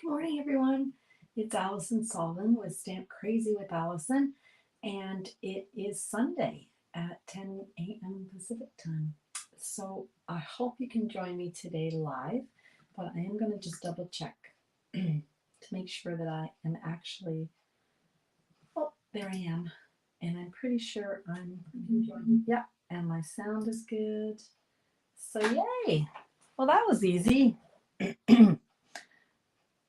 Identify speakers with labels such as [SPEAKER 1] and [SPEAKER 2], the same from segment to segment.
[SPEAKER 1] Good morning, everyone. It's Alison Sullivan with Stamp Crazy with Alison, and it is Sunday at 10 a.m. Pacific time. So I hope you can join me today live, but I am going to just double check to make sure that I am actually. Oh, there I am, and I'm pretty sure I'm joining. Yeah, and my sound is good. So yay! Well, that was easy.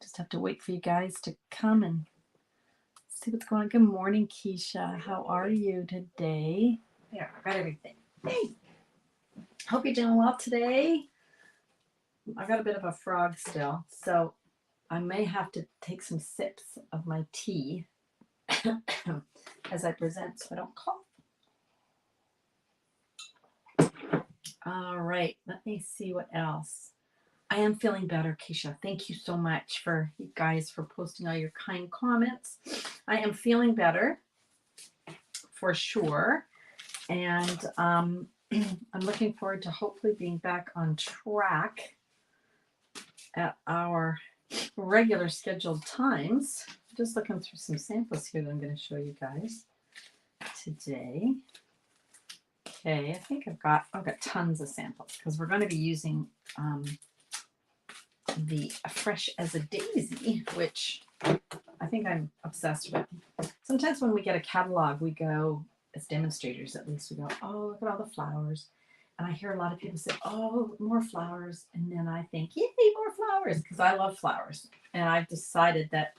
[SPEAKER 1] Just have to wait for you guys to come and see what's going on. Good morning, Keisha. How are you today? There, I got everything. Hey, hope you're doing well today. I got a bit of a frog still, so I may have to take some sips of my tea as I present so I don't cough. All right, let me see what else. I am feeling better, Keisha. Thank you so much for you guys for posting all your kind comments. I am feeling better for sure. And I'm looking forward to hopefully being back on track at our regular scheduled times. Just looking through some samples here that I'm going to show you guys today. Okay, I think I've got tons of samples because we're going to be using the Fresh as a Daisy, which I think I'm obsessed with. Sometimes when we get a catalog, we go, as demonstrators at least, we go, oh, look at all the flowers. And I hear a lot of people say, oh, more flowers. And then I think, yay, more flowers, because I love flowers. And I've decided that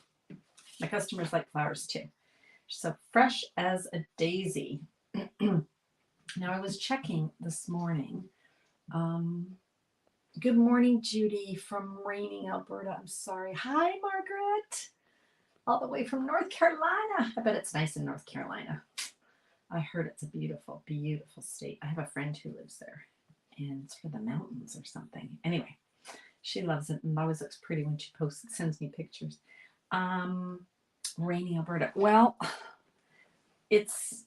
[SPEAKER 1] my customers like flowers too. So Fresh as a Daisy. Now I was checking this morning. Good morning, Judy from rainy Alberta. I'm sorry. Hi, Margaret. All the way from North Carolina. I bet it's nice in North Carolina. I heard it's a beautiful, beautiful state. I have a friend who lives there, and it's for the mountains or something. Anyway, she loves it and always looks pretty when she sends me pictures. Rainy Alberta. Well, it's,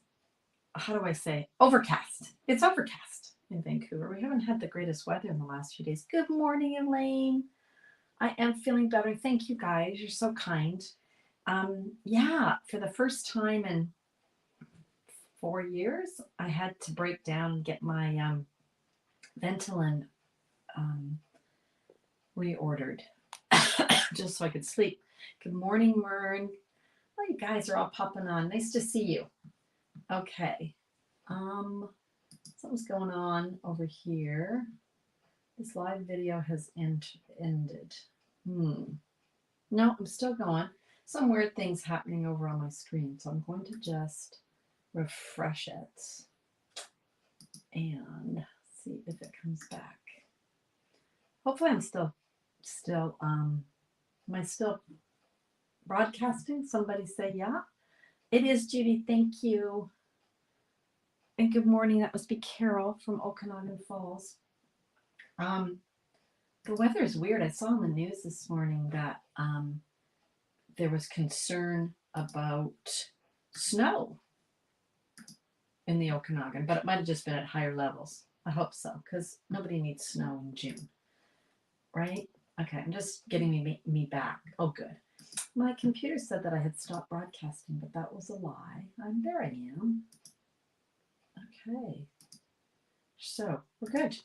[SPEAKER 1] how do I say, overcast. It's overcast in Vancouver. We haven't had the greatest weather in the last few days. Good morning, Elaine. I am feeling better. Thank you, guys. You're so kind. Yeah, for the first time in 4 years, I had to break down and get my Ventolin reordered just so I could sleep. Good morning, Mern. Oh, you guys are all popping on. Nice to see you. Okay. Something's going on over here. This live video has ended. No, I'm still going. Some weird things happening over on my screen, so I'm going to just refresh it and see if it comes back. Hopefully I'm still am I still broadcasting? Somebody say yeah. It is, Judy. Thank you. And good morning. That must be Carol from Okanagan Falls. The weather is weird. I saw on the news this morning that there was concern about snow in the Okanagan, but it might have just been at higher levels. I hope so, because nobody needs snow in June, right? Okay, I'm just getting me back. Oh, good. My computer said that I had stopped broadcasting, but that was a lie. There I am. Okay. So we're good.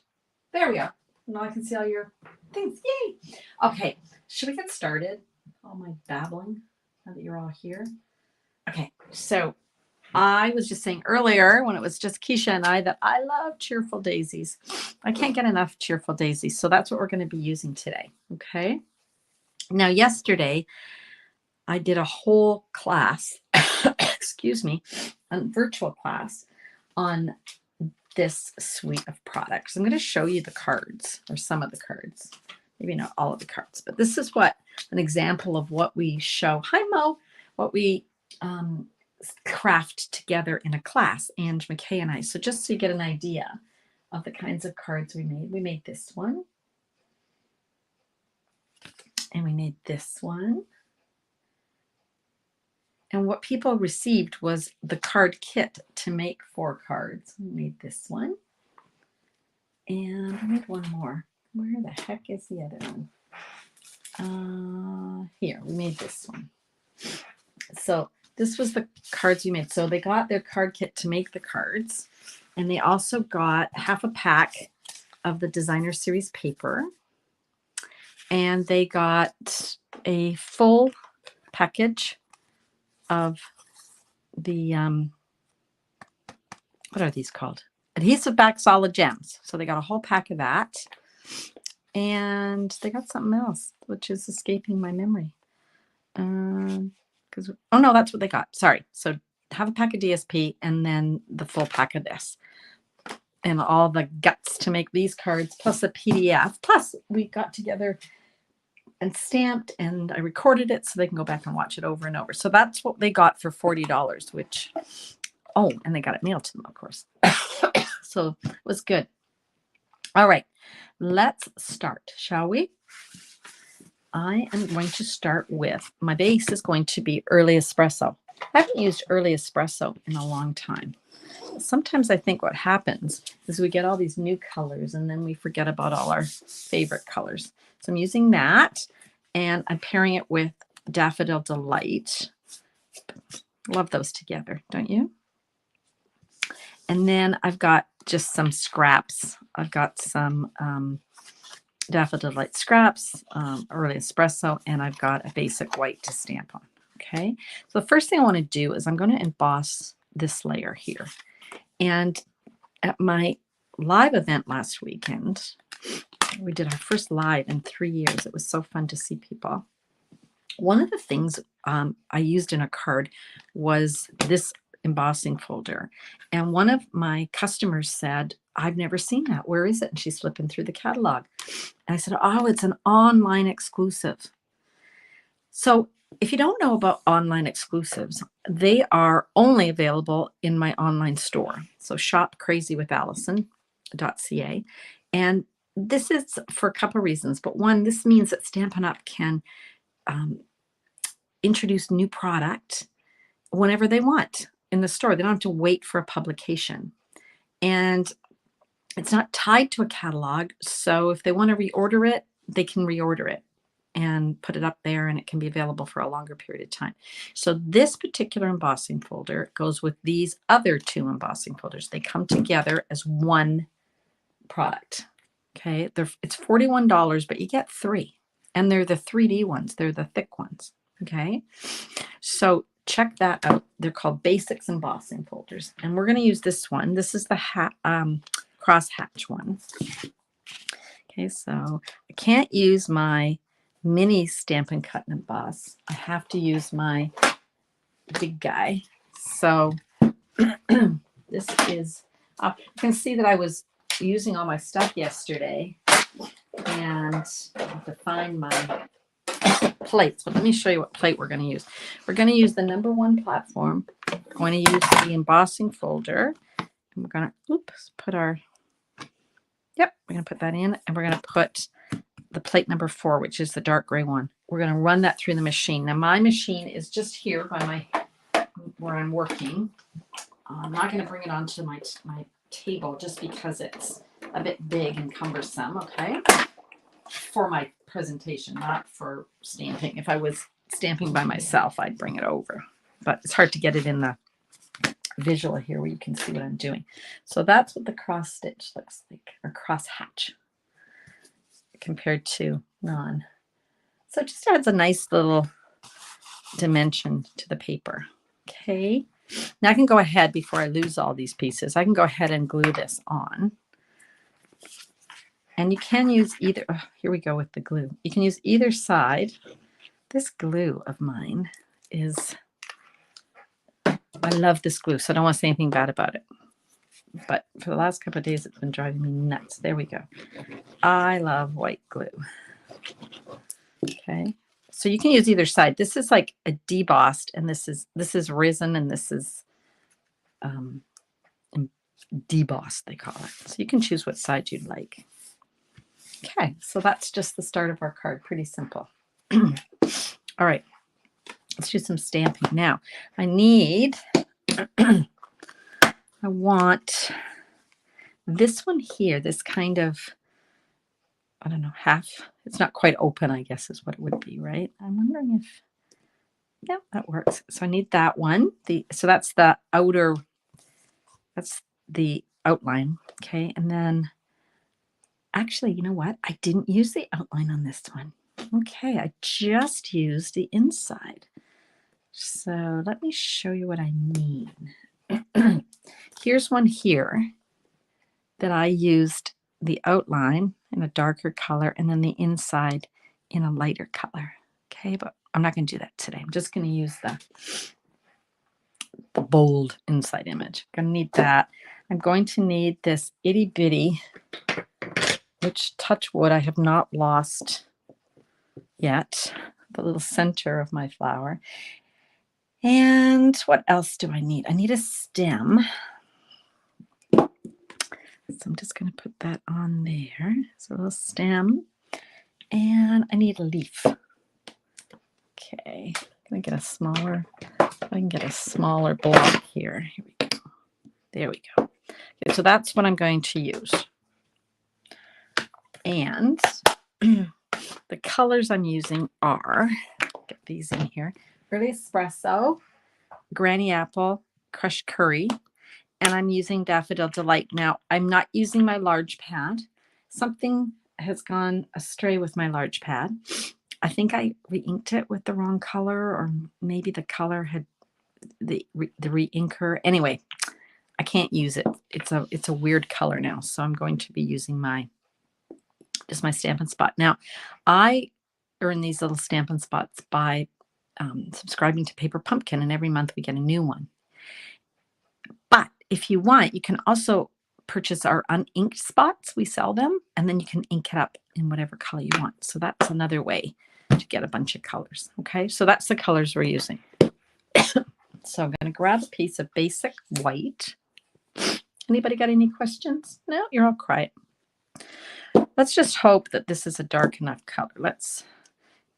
[SPEAKER 1] There we are. Now I can see all your things. Yay! Okay, should we get started? All my babbling now that you're all here. Okay, so I was just saying earlier when it was just Keisha and I that I love cheerful daisies. I can't get enough cheerful daisies, so that's what we're going to be using today. Okay. Now, yesterday I did a whole class, excuse me, a virtual class on this suite of products. I'm going to show you the cards, or some of the cards, maybe not all of the cards, but this is what an example of what we show. Hi, Mo. What we craft together in a class, and McKay and I. So just so you get an idea of the kinds of cards we made this one, and we made this one. And what people received was the card kit to make 4 cards. We made this one. And I made one more. Where the heck is the other one? here, we made this one. So this was the cards we made. So they got their card kit to make the cards. And they also got half a pack of the designer series paper. And they got a full package of the, what are these called? Adhesive back solid gems. So they got a whole pack of that. And they got something else, which is escaping my memory. Oh no, that's what they got. Sorry. So have a pack of DSP and then the full pack of this. And all the guts to make these cards, plus a PDF. Plus, we got together and stamped, and I recorded it so they can go back and watch it over and over. So that's what they got for $40, which, oh, and they got it mailed to them, of course. So it was good. All right, let's start, shall we? I am going to start with, my base is going to be early espresso. I haven't used early espresso in a long time. Sometimes I think what happens is we get all these new colors and then we forget about all our favorite colors. So I'm using that and I'm pairing it with Daffodil Delight. Love those together, don't you? And then I've got just some scraps. I've got some Daffodil Delight scraps, early espresso, and I've got a basic white to stamp on. Okay, so the first thing I want to do is I'm going to emboss this layer here. And at my live event last weekend, we did our first live in 3 years. It was so fun to see people. One of the things I used in a card was this embossing folder. And one of my customers said, I've never seen that. Where is it? And she's flipping through the catalog. And I said, oh, it's an online exclusive. So if you don't know about online exclusives, they are only available in my online store. So shopcrazywithalison.ca. And this is for a couple of reasons. But one, this means that Stampin' Up! Can introduce new product whenever they want in the store. They don't have to wait for a publication. And it's not tied to a catalog. So if they want to reorder it, they can reorder it and put it up there, and it can be available for a longer period of time. So this particular embossing folder goes with these other two embossing folders. They come together as one product. Okay, it's $41, but you get three. And they're the 3D ones. They're the thick ones. Okay, so check that out. They're called Basics Embossing Folders. And we're going to use this one. This is the cross hatch one. Okay, so I can't use my mini Stampin' Cut and Emboss. I have to use my big guy. So this is, you can see that I was using all my stuff yesterday and I have to find my plates. But let me show you what plate we're going to use. We're going to use the #1 platform. We're going to use the embossing folder. And we're going to, put our, we're going to put that in, and we're going to put the plate #4, which is the dark gray one. We're going to run that through the machine. Now my machine is just here by where I'm working. I'm not going to bring it onto my table just because it's a bit big and cumbersome, okay? For my presentation, not for stamping. If I was stamping by myself, I'd bring it over. But it's hard to get it in the visual here where you can see what I'm doing. So that's what the cross stitch looks like, or cross hatch, compared to non. So it just adds a nice little dimension to the paper. Okay, now I can go ahead, before I lose all these pieces, I can go ahead and glue this on. And you can use either, here we go with the glue. You can use either side. This glue of mine is, I love this glue, so I don't want to say anything bad about it. But for the last couple of days, it's been driving me nuts. There we go. I love white glue. Okay, so you can use either side. This is like a debossed, and this is resin, and this is debossed, they call it. So you can choose what side you'd like. Okay, so that's just the start of our card. Pretty simple. All right, let's do some stamping now. I want this one here, this kind of I don't know, half. It's not quite open, I guess is what it would be, right? I'm wondering if, yeah, that works. So I need that one. So that's the outer, that's the outline. Okay. And then actually, you know what? I didn't use the outline on this one. Okay. I just used the inside. So let me show you what I mean. Here's one here that I used the outline in a darker color and then the inside in a lighter color. Okay, but I'm not going to do that today. I'm just going to use the bold inside image. I'm going to need that. I'm going to need this itty bitty, which touch wood I have not lost yet, the little center of my flower. And what else do I need? I need a stem. So I'm just going to put that on there. So a little stem. And I need a leaf. Okay, I'm going to get a smaller, I can get a smaller block here. Here we go. There we go. Okay, so that's what I'm going to use. And the colors I'm using are, get these in here, Early Espresso, Granny Apple, Crushed Curry, and I'm using Daffodil Delight. Now, I'm not using my large pad. Something has gone astray with my large pad. I think I re-inked it with the wrong color, or maybe the color had the re-inker. Anyway, I can't use it. It's a weird color now, so I'm going to be using just my Stampin' Spot. Now, I earn these little Stampin' Spots by subscribing to Paper Pumpkin, and every month we get a new one. But if you want, you can also purchase our uninked spots. We sell them, and then you can ink it up in whatever color you want. So that's another way to get a bunch of colors. Okay, so that's the colors we're using. So I'm going to grab a piece of basic white. Anybody got any questions? No, you're all quiet. Let's just hope that this is a dark enough color.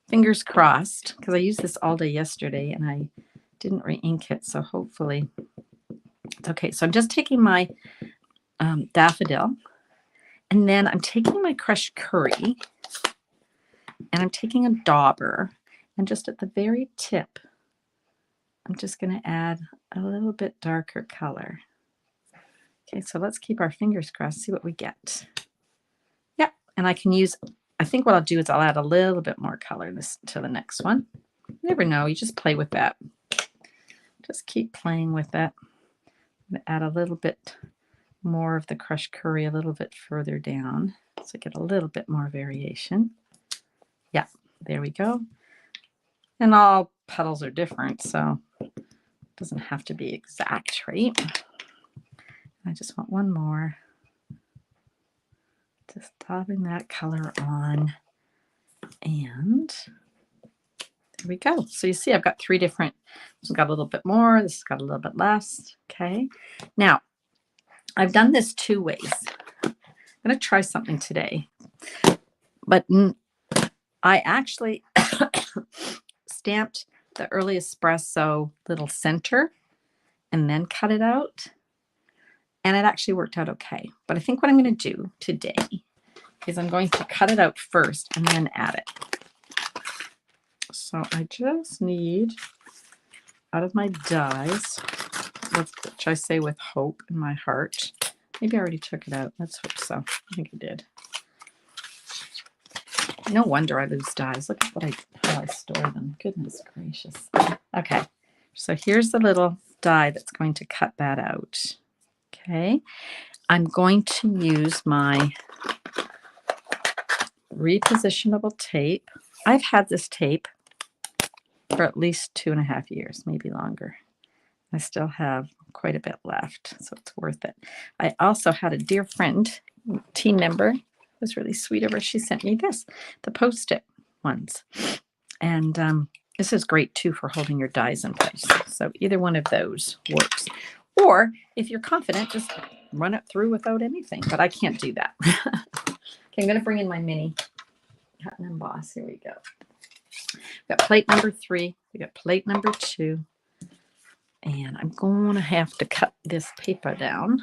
[SPEAKER 1] Fingers crossed, because I used this all day yesterday and I didn't re-ink it. So hopefully it's okay. So I'm just taking my daffodil, and then I'm taking my crushed curry, and I'm taking a dauber, and just at the very tip, I'm just going to add a little bit darker color. Okay, so let's keep our fingers crossed, see what we get. Yep, and I think what I'll do is I'll add a little bit more color to the next one. You never know, you just play with that. Just keep playing with it. Add a little bit more of the crushed curry a little bit further down, so get a little bit more variation. Yeah, there we go. And all petals are different, so it doesn't have to be exact, right? I just want one more. Just dabbing that color on. And there we go. So you see I've got three different. This has got a little bit more. This has got a little bit less. Okay. Now, I've done this two ways. I'm going to try something today. But I actually stamped the Early Espresso little center and then cut it out. And it actually worked out okay. But I think what I'm going to do today is I'm going to cut it out first and then add it. So I just need, out of my dies, which I say with hope in my heart. Maybe I already took it out. Let's hope so. I think I did. No wonder I lose dies. Look at how I store them. Goodness gracious. Okay, so here's the little die that's going to cut that out. Okay, I'm going to use my repositionable tape. I've had this tape for at least 2.5 years, maybe longer. I still have quite a bit left, so it's worth it. I also had a dear friend, team member, it was really sweet of her. She sent me the Post-it ones. And this is great too for holding your dies in place. So either one of those works. Or if you're confident, just run it through without anything. But I can't do that. Okay, I'm going to bring in my mini cut and emboss. Here we go. We've got plate number 3. We got plate number 2. And I'm going to have to cut this paper down.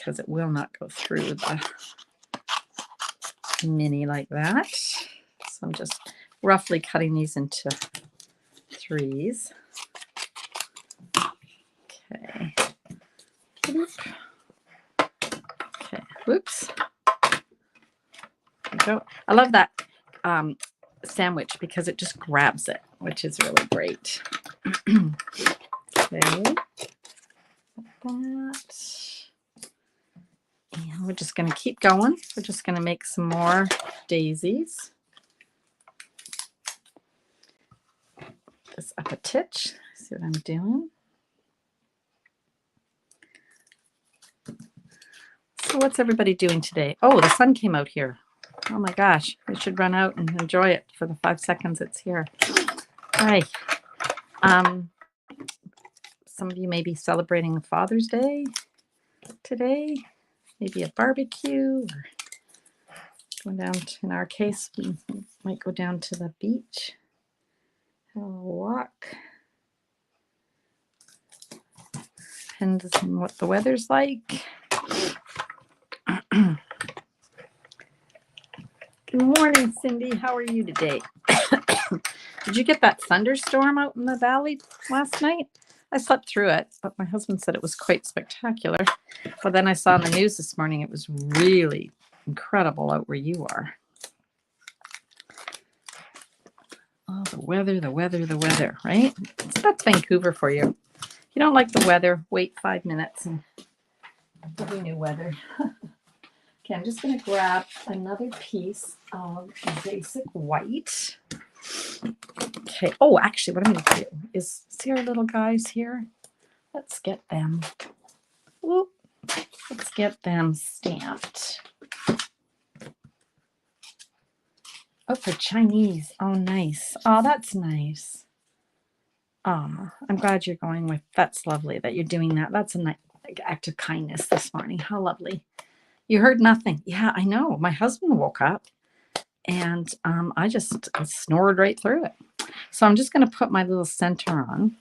[SPEAKER 1] because it will not go through the mini like that. So I'm just roughly cutting these into 3s. Okay. Okay. Whoops. There we go. I love that sandwich because it just grabs it, which is really great. Okay. That. And we're just going to keep going. We're just going to make some more daisies. This up a titch. See what I'm doing? So what's everybody doing today? Oh, the sun came out here. Oh my gosh. We should run out and enjoy it for the 5 seconds it's here. Hi. Some of you may be celebrating Father's Day today. Maybe a barbecue, or going down to, in our case, we might go down to the beach, have a walk. Depends on what the weather's like. Good morning, Cindy. How are you today? Did you get that thunderstorm out in the valley last night? I slept through it, but my husband said it was quite spectacular. But then I saw in the news this morning it was really incredible out where you are. Oh, the weather, right? So that's Vancouver for you. If you don't like the weather, wait 5 minutes and there'll be new weather. Okay, I'm just going to grab another piece of basic white. Okay. Oh, actually, what I'm going to do is see our little guys here. Let's get them. Whoop. Let's get them stamped. Oh, for Chinese. Oh, nice. Oh, that's nice. Oh, I'm glad you're going with. That's lovely that you're doing that. That's a nice act of kindness this morning. How lovely. You heard nothing. Yeah, I know. My husband woke up and I snored right through it. So I'm just going to put my little center on.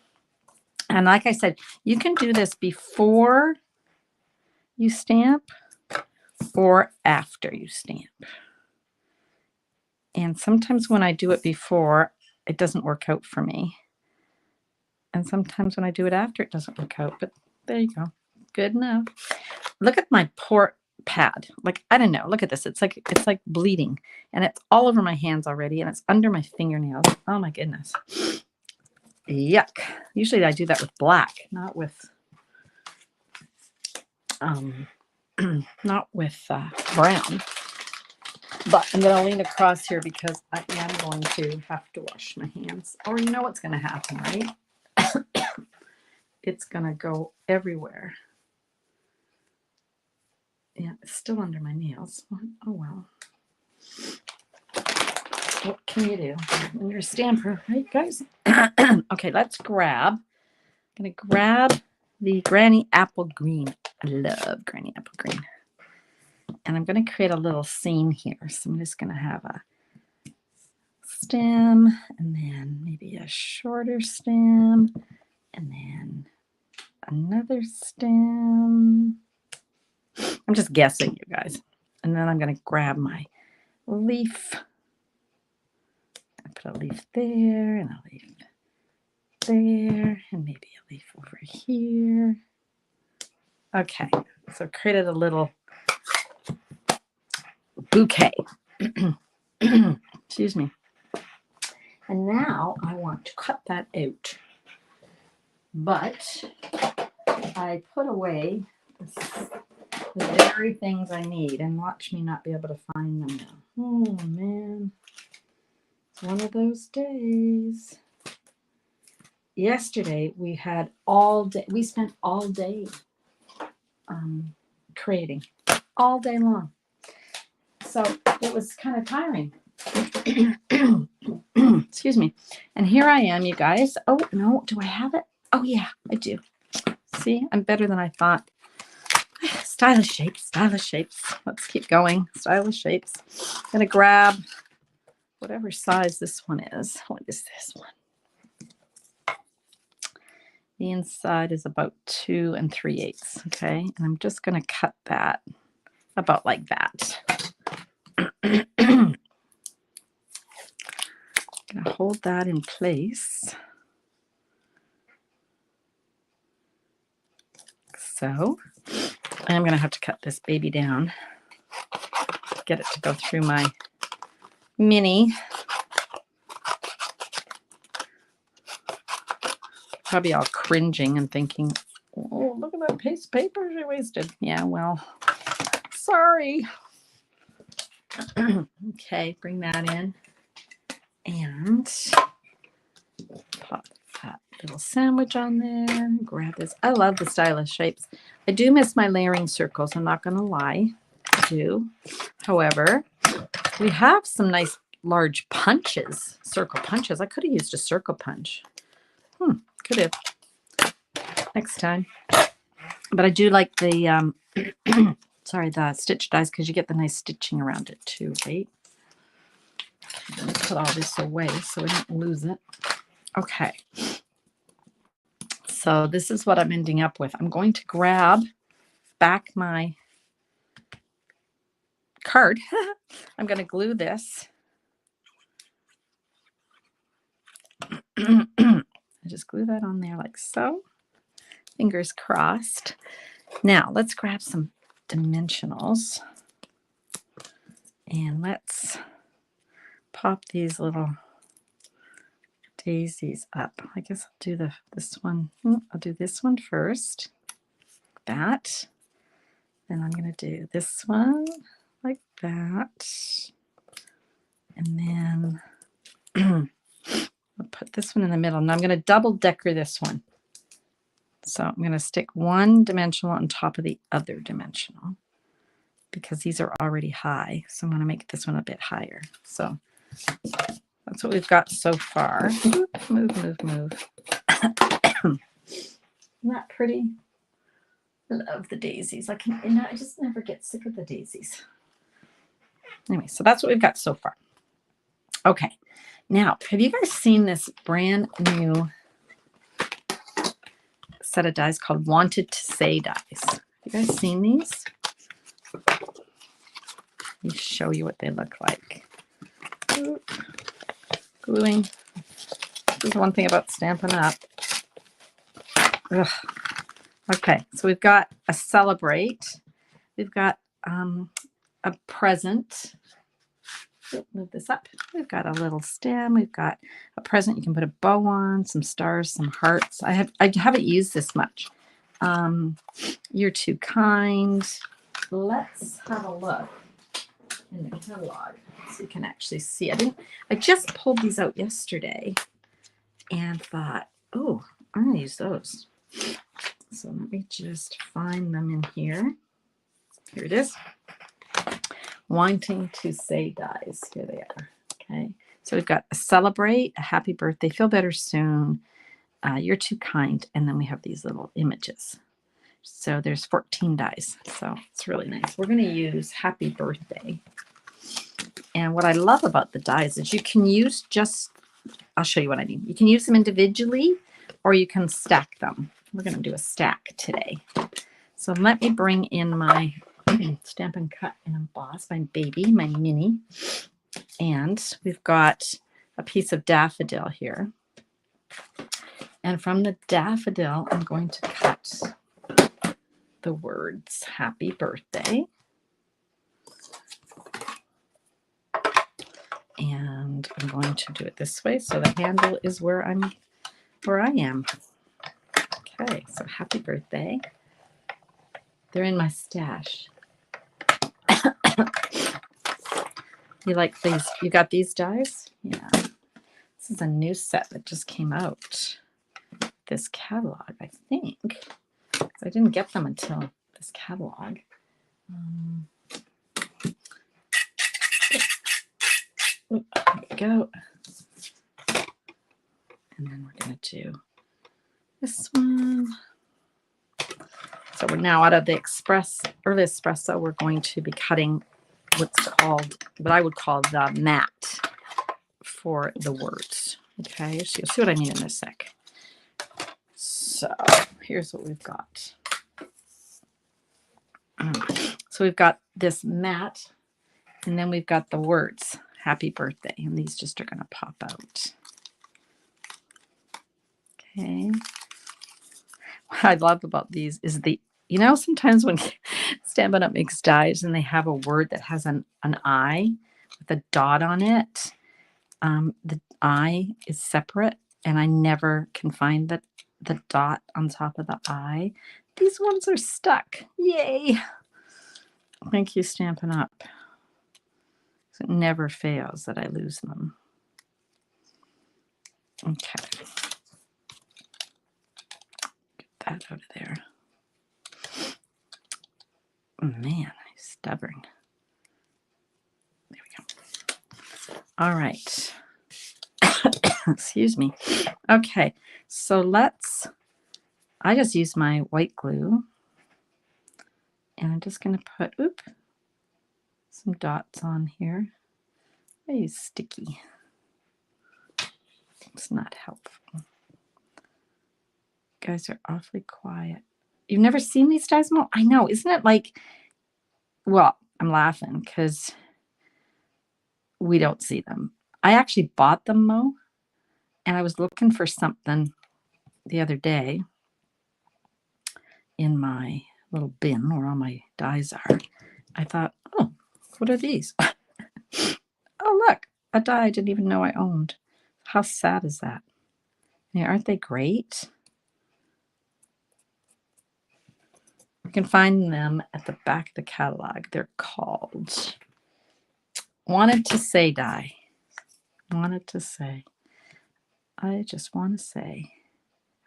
[SPEAKER 1] And like I said, you can do this before you stamp or after you stamp. And sometimes when I do it before, it doesn't work out for me. And sometimes when I do it after, it doesn't work out. But there you go. Good enough. Look at my poor pad. Like, I don't know. Look at this. It's like bleeding. And it's all over my hands already. And it's under my fingernails. Oh, my goodness. Yuck. Usually I do that with black, not with brown. But I'm going to lean across here because I am going to have to wash my hands. Or you know what's going to happen, right? It's going to go everywhere. Yeah, it's still under my nails. Oh, well. What can you do when you're a stamper, right, guys? Okay, let's grab. I'm going to grab the Granny Apple Green. I love Granny Apple Green. And I'm going to create a little scene here. So I'm just going to have a stem and then maybe a shorter stem and then another stem. I'm just guessing, you guys. And then I'm going to grab my leaf. I put a leaf there and a leaf there and maybe a leaf over here. Okay, so created a little bouquet. Excuse me. And now I want to cut that out. But I put away the very things I need, and watch me not be able to find them now. Oh man, it's one of those days. Yesterday we had all day. We spent all day creating, all day long. So it was kind of tiring. Excuse me. And here I am, you guys. Oh no, do I have it? Oh yeah, I do. See, I'm better than I thought. Stylish shapes, stylish shapes. Let's keep going. Stylish shapes. I'm going to grab whatever size this one is. What is this one?
[SPEAKER 2] The inside is about 2 3/8. Okay, and I'm just going to cut that about like that. I'm going to hold that in place. So I'm going to have to cut this baby down, get it to go through my mini. Probably all cringing and thinking, oh, look at that piece of paper she wasted. Yeah, well, sorry. Okay, bring that in and pop that little sandwich on there. Grab this. I love the stylish shapes. I do miss my layering circles. I'm not going to lie. I do. However, we have some nice large punches, circle punches. I could have used a circle punch. Could have. Next time. But I do like the, the stitch dies because you get the nice stitching around it too, right? Let me put all this away so I don't lose it. Okay. So this is what I'm ending up with. I'm going to grab back my card. I'm going to glue this. I just glue that on there like so. Fingers crossed. Now let's grab some dimensionals and let's pop these little daisies up. I guess I'll do this one. I'll do this one first. Like that. Then I'm going to do this one like that. And then I'll put this one in the middle. And I'm going to double decker this one. So I'm going to stick one dimensional on top of the other dimensional because these are already high. So I'm going to make this one a bit higher. So that's what we've got so far. Move. Isn't that pretty? I love the daisies. I just never get sick of the daisies. Anyway, so that's what we've got so far. Okay. Now, have you guys seen this brand new set of dies called Wanted to Say dies? Have you guys seen these? Let me show you what they look like. Gluing. This is one thing about Stampin' Up. Ugh. Okay, so we've got a celebrate. We've got a present. Move this up. We've got a little stem. We've got a present you can put a bow on, some stars, some hearts. I haven't used this much. You're too kind. Let's have a look in the catalog so you can actually see. I just pulled these out yesterday and thought, oh, I'm gonna use those. So let me just find them in here. Here it is. Wanting to Say dies. Here they are. Okay. So we've got a celebrate, a happy birthday, feel better soon, you're too kind, and then we have these little images. So there's 14 dies. So it's really nice. We're going to use happy birthday. And what I love about the dies is you can use I'll show you what I mean. You can use them individually or you can stack them. We're going to do a stack today. So let me bring in my Stampin' Cut and Emboss, my baby, my mini. And we've got a piece of daffodil here. And from the daffodil, I'm going to cut the words happy birthday. And I'm going to do it this way so the handle is where I am. Okay, so happy birthday. They're in my stash. You like these? You got these dies? Yeah. This is a new set that just came out. This catalog, I think. I didn't get them until this catalog. There we go. And then we're going to do this one. So we're now out of the early espresso. We're going to be cutting what I would call the mat for the words. Okay, so you'll see what I mean in a sec. So here's what we've got. So we've got this mat, and then we've got the words, happy birthday. And these just are going to pop out. Okay. What I love about these is sometimes when Stampin' Up makes dies and they have a word that has an I with a dot on it, the I is separate, and I never can find the dot on top of the I. These ones are stuck. Yay! Thank you, Stampin' Up. It never fails that I lose them. Okay. Get that out of there. Oh, man, I'm stubborn. There we go. All right. Excuse me. Okay, so I just use my white glue, and I'm just going to put, some dots on here. I use sticky. It's not helpful. You guys are awfully quiet. You've never seen these dies, Mo? I know. Isn't it like, well, I'm laughing because we don't see them. I actually bought them, Mo, and I was looking for something the other day in my little bin where all my dies are. I thought, oh, what are these? Oh, look, a die I didn't even know I owned. How sad is that? Yeah, aren't they great? You can find them at the back of the catalog. They're called Wanted to Say die. Wanted to say. I just want to say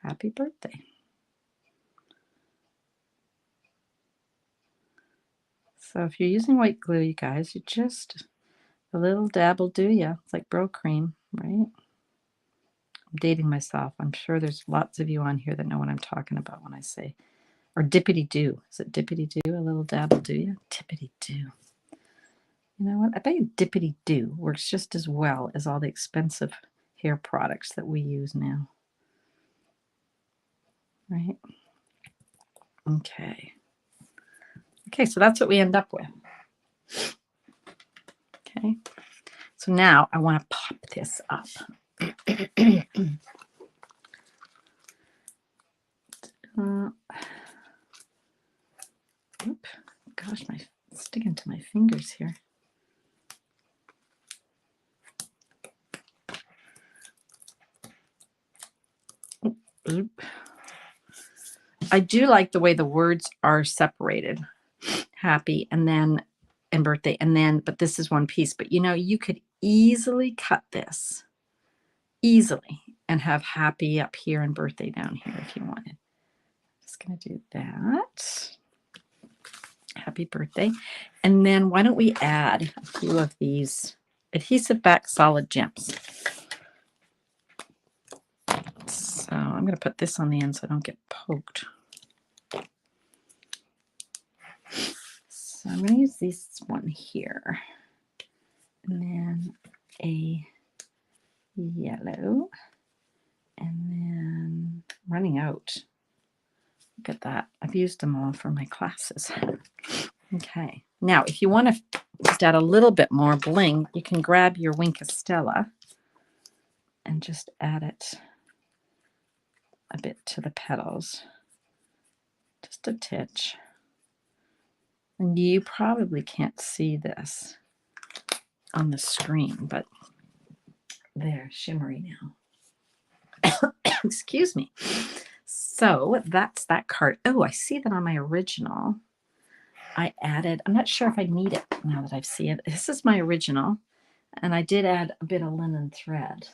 [SPEAKER 2] happy birthday. So if you're using white glue, you guys, you just a little dab will do ya. It's like bro cream, right? I'm dating myself. I'm sure there's lots of you on here that know what I'm talking about when I say, or dippity do. Is it dippity do? A little dab will do ya? Dippity do. You know what? I bet you dippity do works just as well as all the expensive hair products that we use now. Right? Okay. Okay, so that's what we end up with. Okay. So now I want to pop this up. Gosh, it's sticking to my fingers here. Oop. I do like the way the words are separated. Happy and birthday but this is one piece. But you could easily cut this and have happy up here and birthday down here if you wanted. Just gonna do that. Happy birthday. And then why don't we add a few of these adhesive back solid gems. So I'm going to put this on the end so I don't get poked. So I'm going to use this one here. And then a yellow. And then running out. Look at that. I've used them all for my classes. Okay. Now, if you want to just add a little bit more bling, you can grab your Wink of Stella and just add it a bit to the petals. Just a titch. And you probably can't see this on the screen, but they're shimmery now. Excuse me. So that's that card. Oh, I see that on my original. I added, I'm not sure if I need it now that I see it. This is my original, and I did add a bit of linen thread.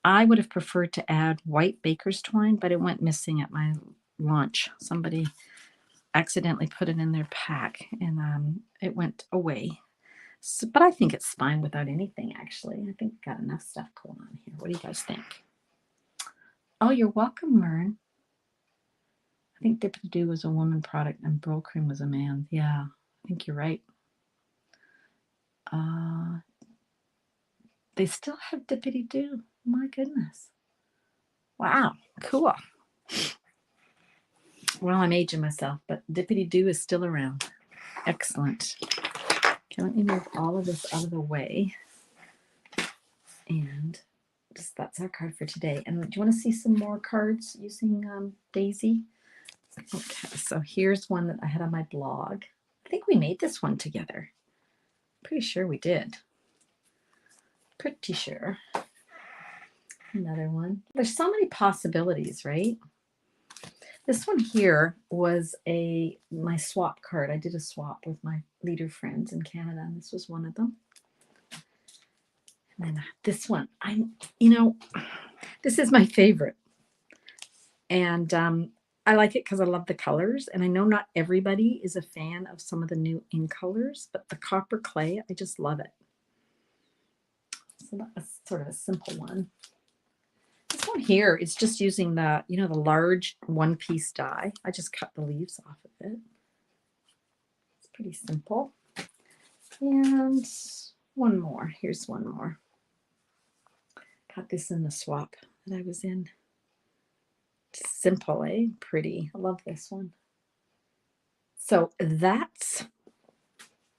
[SPEAKER 2] I would have preferred to add white baker's twine, but it went missing at my lunch. Somebody accidentally put it in their pack, and it went away. So, but I think it's fine without anything, actually. I think we've got enough stuff going on here. What do you guys think? Oh, you're welcome, Mern. I think Dippity Doo was a woman product and Bro Cream was a man. Yeah, I think you're right. They still have Dippity Doo. My goodness. Wow, cool. Well, I'm aging myself, but Dippity Doo is still around. Excellent. Okay, let me move all of this out of the way. And just that's our card for today. And do you want to see some more cards using Daisy? Okay, so here's one that I had on my blog. I think we made this one together. Pretty sure we did. Pretty sure. Another one. There's so many possibilities, right? This one here was my swap card. I did a swap with my leader friends in Canada, and this was one of them. And then this one, this is my favorite. And I like it because I love the colors. And I know not everybody is a fan of some of the new in colors, but the copper clay, I just love it. So that was sort of a simple one. This one here is just using the large one-piece die. I just cut the leaves off of it. It's pretty simple. And one more. Here's one more. Got this in the swap that I was in. Simple, eh? Pretty. I love this one. So that's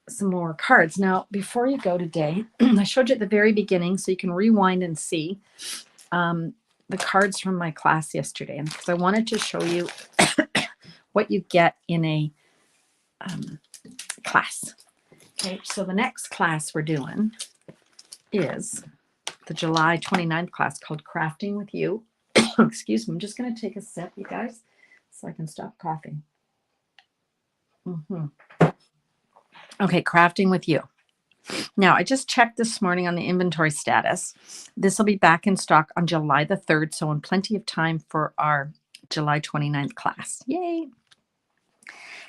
[SPEAKER 2] some more cards. Now, before you go today, I showed you at the very beginning, so you can rewind and see the cards from my class yesterday. And because I wanted to show you what you get in a class. Okay, so the next class we're doing is the July 29th class called Crafting with You. Excuse me, I'm just going to take a sip, you guys, so I can stop coughing. Okay, Crafting with You. Now, I just checked this morning on the inventory status. This will be back in stock on July the 3rd, so in plenty of time for our July 29th class. Yay!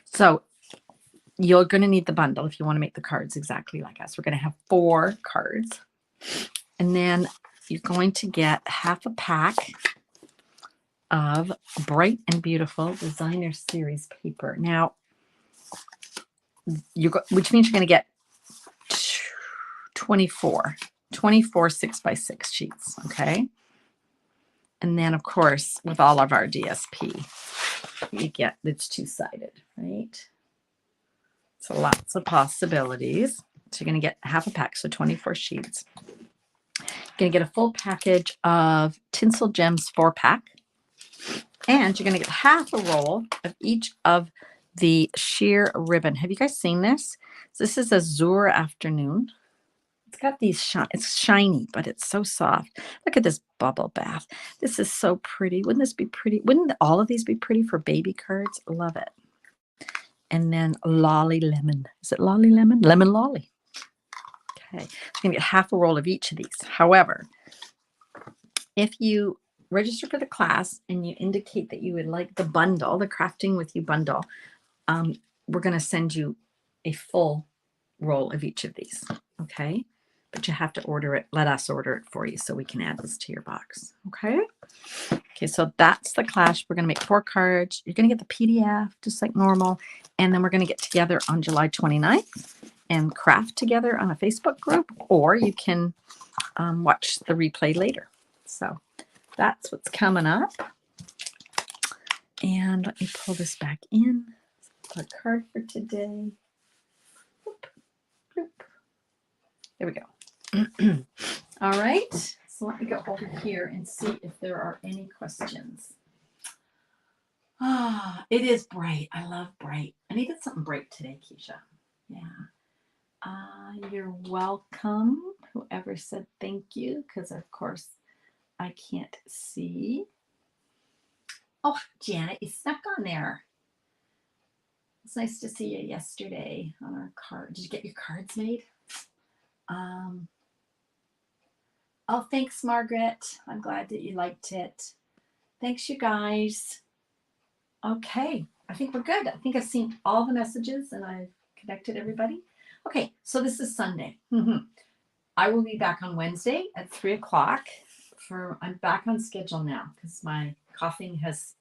[SPEAKER 2] So you're going to need the bundle if you want to make the cards exactly like us. We're going to have 4 cards. And then you're going to get half a pack of Bright and Beautiful Designer Series paper. Now, which means you're going to get 24 6x6 sheets, okay? And then, of course, with all of our DSP, you get, it's two-sided, right? So lots of possibilities. So you're going to get half a pack, so 24 sheets. You're going to get a full package of Tinsel Gems 4-pack. And you're going to get half a roll of each of the sheer ribbon. Have you guys seen this? So this is Azure Afternoon. It's got these it's shiny, but it's so soft. Look at this bubble bath. This is so pretty. Wouldn't this be pretty? Wouldn't all of these be pretty for baby cards? Love it. And then Lolly Lemon. Is it Lolly Lemon? Lemon Lolly. Okay. So you're going to get half a roll of each of these. However, if you register for the class and you indicate that you would like the bundle, the Crafting with You bundle, we're going to send you a full roll of each of these. Okay. But you have to order it. Let us order it for you so we can add this to your box. Okay. Okay. So that's the class. We're going to make 4 cards. You're going to get the PDF just like normal. And then we're going to get together on July 29th and craft together on a Facebook group, or you can watch the replay later. So that's what's coming up. And let me pull this back in. Our card for today. Boop, boop. There we go. All right. So let me go over here and see if there are any questions. It is bright. I love bright. I needed something bright today, Keisha. Yeah. You're welcome. Whoever said thank you, because of course I can't see. Oh, Janet, you snuck on there. It's nice to see you yesterday on our card. Did you get your cards made? Oh, thanks, Margaret. I'm glad that you liked it. Thanks, you guys. Okay, I think we're good. I think I've seen all the messages and I've connected everybody. Okay, so this is Sunday. I will be back on Wednesday at 3 o'clock. I'm back on schedule now because my coughing has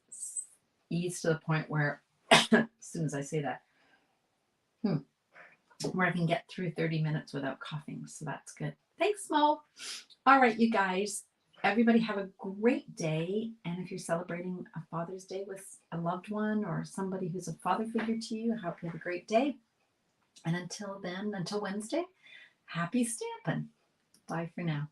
[SPEAKER 2] eased to the point where, as soon as I say that, where I can get through 30 minutes without coughing. So that's good. Thanks, Mo. All right, you guys.
[SPEAKER 1] everybody have a great day. And if you're celebrating a Father's Day with a loved one or somebody who's a father figure to you, I hope you have a great day. And until then, until Wednesday, happy stamping. Bye for now.